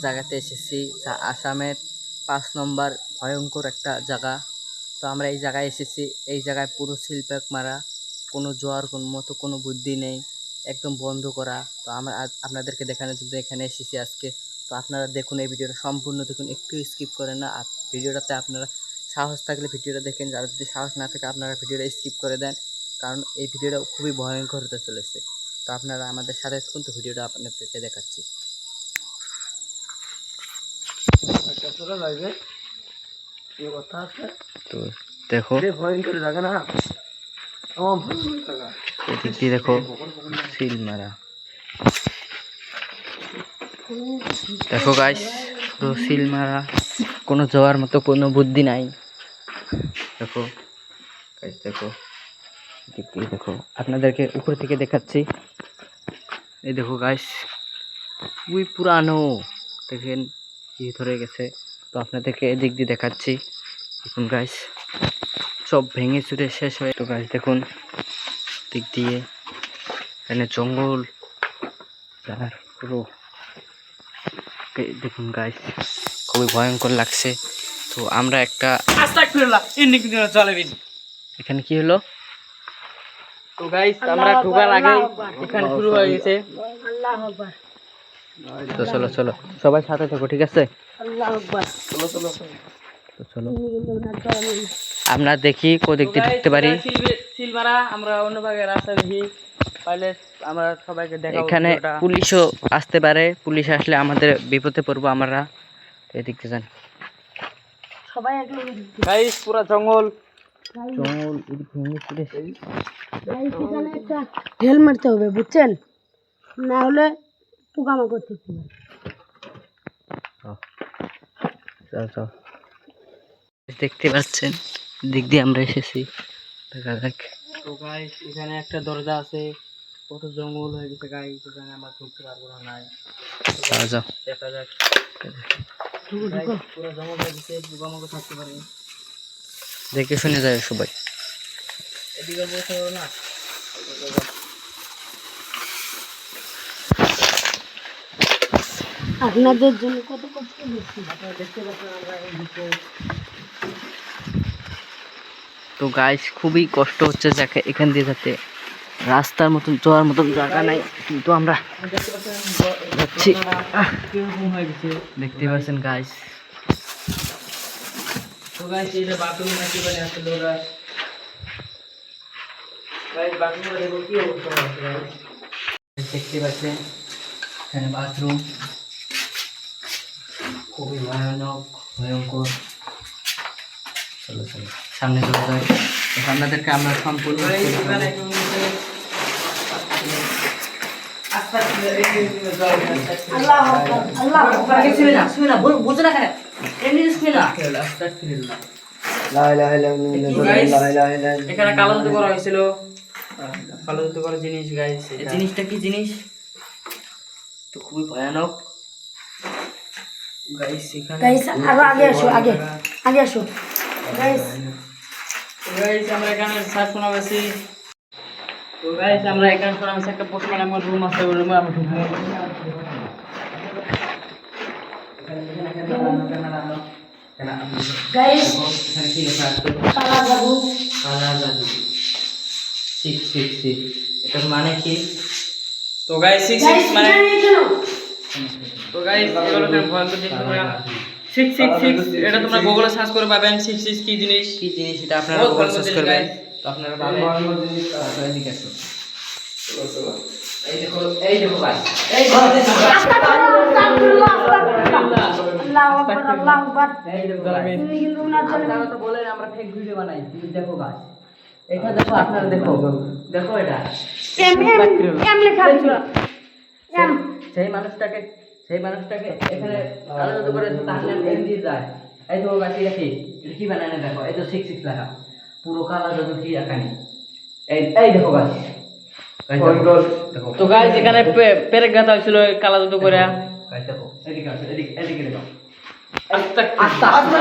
জায়গাতে এসেছি, যা আসামের 5 নম্বর ভয়ঙ্কর একটা জায়গা। তো আমরা এই জায়গায় এসেছি। এই জায়গায় পুরো সিলপ্যাক মারা, কোনো জোয়ার মতো কোনো বুদ্ধি নেই, একদম বন্ধ করা। তো আমরা আপনাদেরকে দেখানোর জন্য এখানে এসেছি আজকে। তো আপনারা দেখুন, এই ভিডিওটা সম্পূর্ণ দেখুন, একটু স্কিপ করেন না। আর ভিডিওটাতে আপনারা সাহস থাকলে ভিডিওটা দেখেন, আর যদি সাহস না থাকে আপনারা ভিডিওটা স্কিপ করে দেন, কারণ এই ভিডিওটা খুবই ভয়ঙ্কর হতে চলেছে। তো আপনারা আমাদের সাথে থাকুন, তো ভিডিওটা আপনাদেরকে দেখাচ্ছি। তো দেখো, ভয়ঙ্কর জায়গা না, এদিক দিয়ে দেখো সিল মারা। দেখো গাইস, পুরো সিল মারা, কোনো যাওয়ার মতো কোনো বুদ্ধি নাই। দেখো গাইস, দেখো এদিক দিয়ে দেখো, আপনাদেরকে উপর থেকে দেখাচ্ছি। এই দেখো গাইস, খুবই পুরানো, দেখেন কি ধরে গেছে। তো আপনাদেরকে এদিক দিয়ে দেখাচ্ছি। দেখুন গাইস, সব ভেঙে চুরে শেষ হয়ে। তো গাইস দেখুন দিক দিয়ে, এখানে জঙ্গল আর পুরো দেখুন গাইস, খুবই ভয়ঙ্কর লাগছে। তো আমরা একটা এখানে কি হলো, তো গাইস আমরা ঢোকার আগে এখানে শুরু হয়ে গেছে। তো চলো চলো সবাই সাথে থাকো, ঠিক আছে? তো চলো আমরা দেখি কোন দিক দিয়ে ঢুকতে পারি। সিলমারা আমরা অন্য ভাগে রাস্তা দেখি, পাইলে আমরা সবাইকে দেখাবো। এখানে পুলিশও আসতে পারে, পুলিশ আসলে আমাদের বিপদে পড়বো আমরা। এদিক দিয়ে যান সবাই, গাইস পুরো জঙ্গল জঙ্গল, এদিক ভেঙে চুরে। ঢেল মারতে হবে, বুঝছেন? না হলে পোকামাকড় থাকতে পারে। দেখতে পাচ্ছেন দিক দিয়ে আমরা এসেছি, দেখা যাক। তো গাইস এখানে একটা দরজা আছে, কত জঙ্গল হয়ে গেছে গাইস, এখানে আমরা ঢুকতে পারবো না। নাই যাও দেখা যাক, পুরো জঙ্গল হয়ে গেছে, পোকামাকড় থাকতে পারে, দেখে শুনে যায় সবাই। এদিকে বসে না, আপনাদের জন্য কত কষ্ট হচ্ছে, আপনারা দেখতে পাচ্ছেন আমরা তো গাইস খুবই কষ্ট হচ্ছে যাকে এখান দিয়ে যেতে, রাস্তার মতন যাওয়ার মতন জায়গা নাই, কিন্তু আমরা যাচ্ছি। দেখতে পাচ্ছেন গাইস, তো গাইস এই যে বাথরুম নাকি বলে আসলে ওরা, গাইস বাথরুমে দেখো কি অবস্থা আছে গাইস, দেখতে পাচ্ছেন এখানে বাথরুম খুবই ভয়ানক ভয়ঙ্কর। চলো চলো সামনে চলে যাই, আপনাদেরকে আমরা সম্পূর্ণ এখানে কালো জাদু করা হয়েছিল, কালো জাদু করা জিনিস গাইস। এই জিনিসটা কি জিনিস, তো খুবই ভয়ানক গাইস। এখানে গাইস আরো আগে আসো, আগে আগে আসো গাইস। গাইস আমরা এখানে সার্চ শোনাবেছি। তো গাইস আমরা এখানে শোনাবেছি একটা পোস্টম্যান আমার রুম আছে, ওই রুমে আমি ঢুকবো। গাইস এখানে কি লেখা আছে, কালা জাদু, কালা জাদু 666, এটার মানে কি? তো গাইস 66 মানে, তো গাইস এগুলো তো ভয়ঙ্কর জিনিস, তোমরা 666 এটা তোমরা গুগলে সার্চ করে পাবেন। 66 কি জিনিস, কি জিনিস এটা আপনারা গুগলে সার্চ করবেন, তো আপনারা পাবেন। এদিকে আসো, এই দেখো গাইস, এই আল্লাহু আকবার, আল্লাহু আকবার। এই দেখো গাইস, কিন্তু ওনার জন্য আপনারা তো বলেন আমরা ফেক ভিডিও বানাই, কিন্তু দেখো গাইস এটা দেখো, আপনারা দেখো দেখো এটা এম লেখা আছে, এম। সেই মানুষটাকে এখানে কালো জাদু করে তাহলে এম দিয়ে যায়। এই তো গাছ এটা কি বানায় না, দেখো এই তো 66 লেখা, পুরো কালো জাদু কি এখানে, এই দেখো গাছ। তো গাছ এখানে পেরেক গাঁথা হয়েছিল কালো জাদু করে। গাছ দেখো এদিকে আসো, এদিকে দেখো, আস্তে আস্তে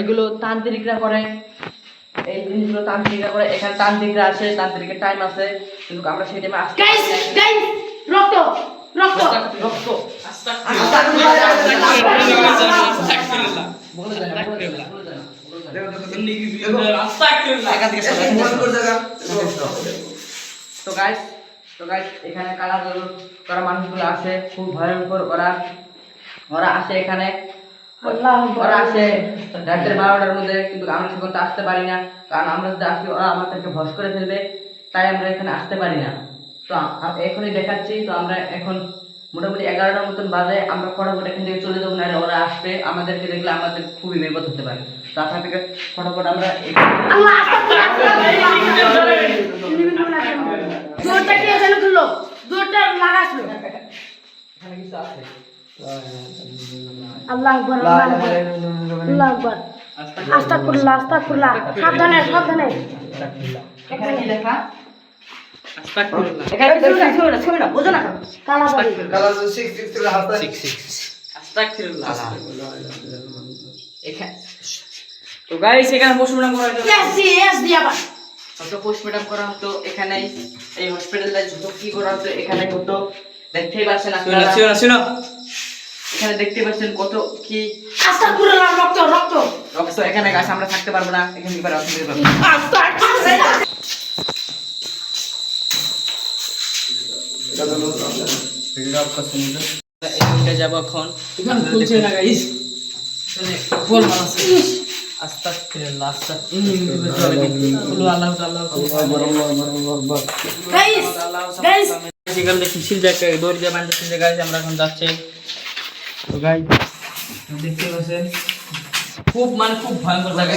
এগুলো তান্ত্রিকরা করে, এই জিনিসগুলো তান্ত্রিকরা করে, এখানে তান্ত্রিকরা আসে, তান্ত্রিকের টাইম আছে, কিন্তু আমরা সেই টাইমে আসতে গাইস গাইস রক্ত রক্ত রক্ত তো গাইস এখানে কালা করা মানুষগুলো আসে, খুব ভয়ঙ্কর। ওরা আসে এখানে, ওরা আসে রাতের 12টার মধ্যে, কিন্তু আমরা সেখানে তো আসতে পারি না, কারণ আমরা যদি আসি ওরা আমাদেরকে ভস করে ফেলবে, তাই আমরা এখানে আসতে পারি না। তো এখনই দেখাচ্ছি। তো আমরা এখন মোটামুটি 11টার মতন বাজে, আমরা ফটাফট এখান থেকে চলে যাবো, নাহলে ওরা আসবে, আমাদেরকে দেখলে আমাদের খুবই বিপদ হতে পারে। তো আপনার থেকে ফটাফট আমরা দৌড়টা কে যেন তুললো, দৌড়টা লাগাছিল। এখানে কিছু আছে। আল্লাহ আকবার আল্লাহ আকবার আস্তাগফিরুল্লাহ আস্তাগফিরুল্লাহ। সাবধানে সাবধানে। এখানে কি লেখা? আস্তাগফিরুল্লাহ। এখানে ছবি না বোঝো না। কালা বাড়ি আস্তাগফিরুল্লাহ। এখানে তো গাইস এখানে পোস্টমর্টম করা হয়েছে। এস দি আবার হয়তো পোস্টমর্টম করা হতো এখানে, এই হসপিটালে যত কি করা হতো এখানে হতো, দেখতেই পাচ্ছেন আপনারা। শুনো এখানে দেখতে পাচ্ছেন কত কি আস্তাগফিরুল্লাহ। রক্ত রক্ত রক্ত। এখানে গাছ আমরা থাকতে পারবো না, এখানে কি পারবো থাকতে পারবো না। আস্তাগফিরুল্লাহ। এই রুমটা যাবো এখন। খুলছে না গাইস, এখানে ফোন আছে। আস্তাগফিরুল্লাহ আস্তাগফিরুল্লাহ। আল্লাহু তাআলা গাইস গাইস সেখানে দেখি সিলজা দৌড় দিয়ে বান্ধা সিলজা গাইস, আমরা এখন যাচ্ছি। তো গাইস দেখতে পাচ্ছেন খুব খুব ভয়ঙ্কর জায়গা।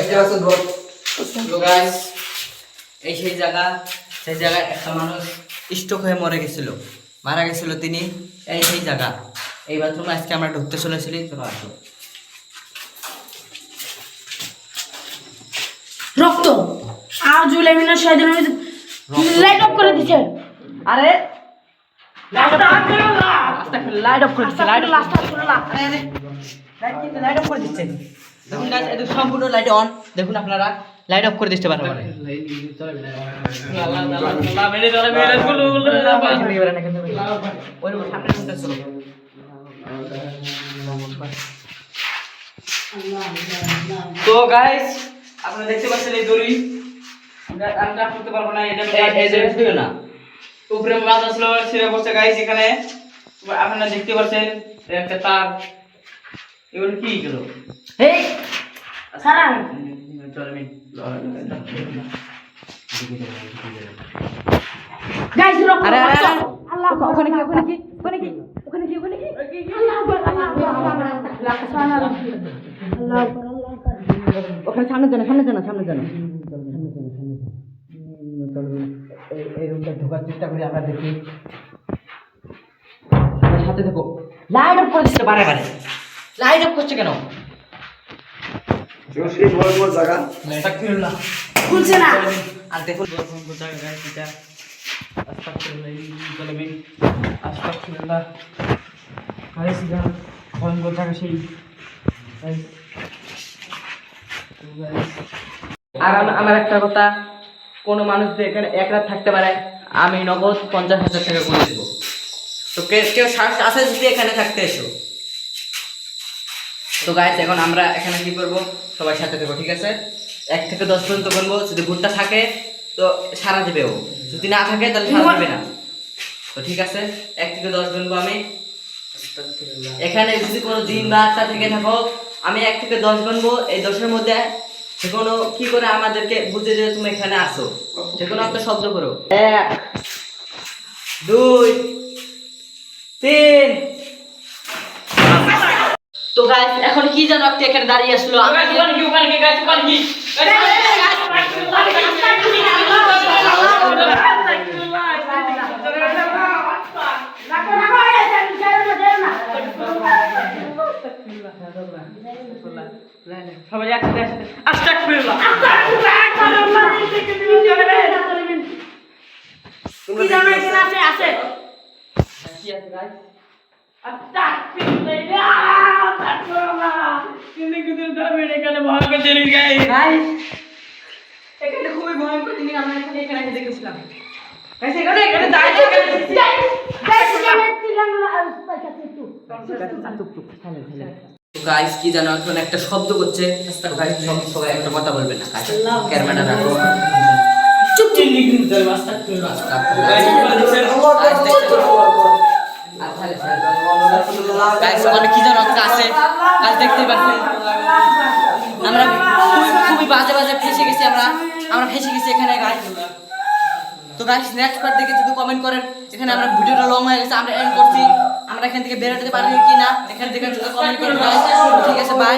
তো গাইস এই সেই জায়গায় একটা মানুষ স্ট্রোক হয়ে মারা গেছিল তিনি। এই সেই জায়গা, এই বাথরুমে আজকে আমরা ঢুকতে চলেছিলি। তো আসো। রক্ত আর জুলাই মিনার শহীদের লাইট অফ করে দিছেন। আরে আস্তাগফিরুল্লাহ লাইট অফ করে দিচ্ছে, আস্তাগফিরুল্লাহ আস্তাগফিরুল্লাহ। লাইট অফ করে দিচ্ছেন। দেখুন গাইস, এটা সম্পূর্ণ লাইট অন। দেখুন আপনারা লাইট অফ করে দিতে পারেন। তো গাইস আপনারা দেখতে পাচ্ছেন এই দড়ি আমরা করতে পারবো না, এটা না উপরে বাঁধা ছিল ছিঁড়ে পড়ছে গাইস। এখানে আপনারা দেখতে পাচ্ছেন একটা তার, এগুলো কি গেলো? হেই সারান গাইস রক্ত আরে আরে রক্ত। আল্লাহ ওখানে কি আল্লাহ আকবার আল্লাহ আকবার। ওখানে সামনে জানো এই রুমটা ঢোকার চেষ্টা করি, আমরা দেখি। আমার সাথে দেখো, লাইট অফ করে দিচ্ছে বারে লাইট অফ করছে কেন? আস্তাগফিরুল্লাহ। খুলছে না। আর দেখুন আস্তাগফিরুল্লাহ গাইস, ভয়ঙ্কর জায়গা সেই। আর আমার একটা কথা, কোনো মানুষ যে এখানে এক রাত থাকতে পারে, আমি নগদ 50,000 টাকা করে দেবো। তো কেউ সাহস আছে যদি এখানে থাকতে এসো। তো গাইস এখন আমরা এখানে কি করব, সবাই সাথে দেবো, ঠিক আছে? 1 থেকে 10 পর্যন্ত গুনবো, যদি ভুট্টা থাকে তো সারা দেবে ও, যদি না থাকে তাহলে সারা দেবে না। তো ঠিক আছে, 1 থেকে 10 গুনবো আমি। এখানে যদি কোনো জিন বা আত্মা থেকে থাকো, আমি 1 থেকে 10 গুনবো, এই 10-এর মধ্যে যে কোনো কি করে আমাদেরকে বুঝে যে তুমি এখানে আসো, যে কোনো একটা শব্দ করো। 1 2 3। তো গাইস এখন কি জানো, আপনি এখানে দাঁড়িয়ে আসলো। ওখানে কি গাইস, ওখানে কি সবাই একসাথে আস্তাগফিরুল্লাহ। কি জানো এখানে আছে আছে কি আছে গাইস? এখানে ভয়ঙ্কর জিনিস গাইস। গাইস ভয়ঙ্কর জিনিস আমরা এখানে এসে দেখেছিলাম। গাইস এখানে দাঁড়িয়ে তো গাইস কি জানো এখন একটা শব্দ করছে, তো গাইস সবাই একটা কথা বলবেন না, গাইস ক্যামেরাটা রাখো, চুপ চিল্লি কিন্তু দল বাস্তা করো। গাইস ওখানে কি জানো একটা আছে, গাইস দেখতেই পাচ্ছেন আমরা খুবই বাজে বাজে ফেসে গেছি, আমরা ফেসে গেছি এখানে গাইস। তো গাইস নেক্সট পার্ট দেখে যদি কমেন্ট করেন, এখানে আমরা ভিডিওটা লং হয়ে গেছে, আমরা এন্ড করছি, আমরা এখান থেকে বেরোতে পারি কি না এখান থেকে যদি কমেন্ট করেন গাইস। ঠিক আছে, বাই।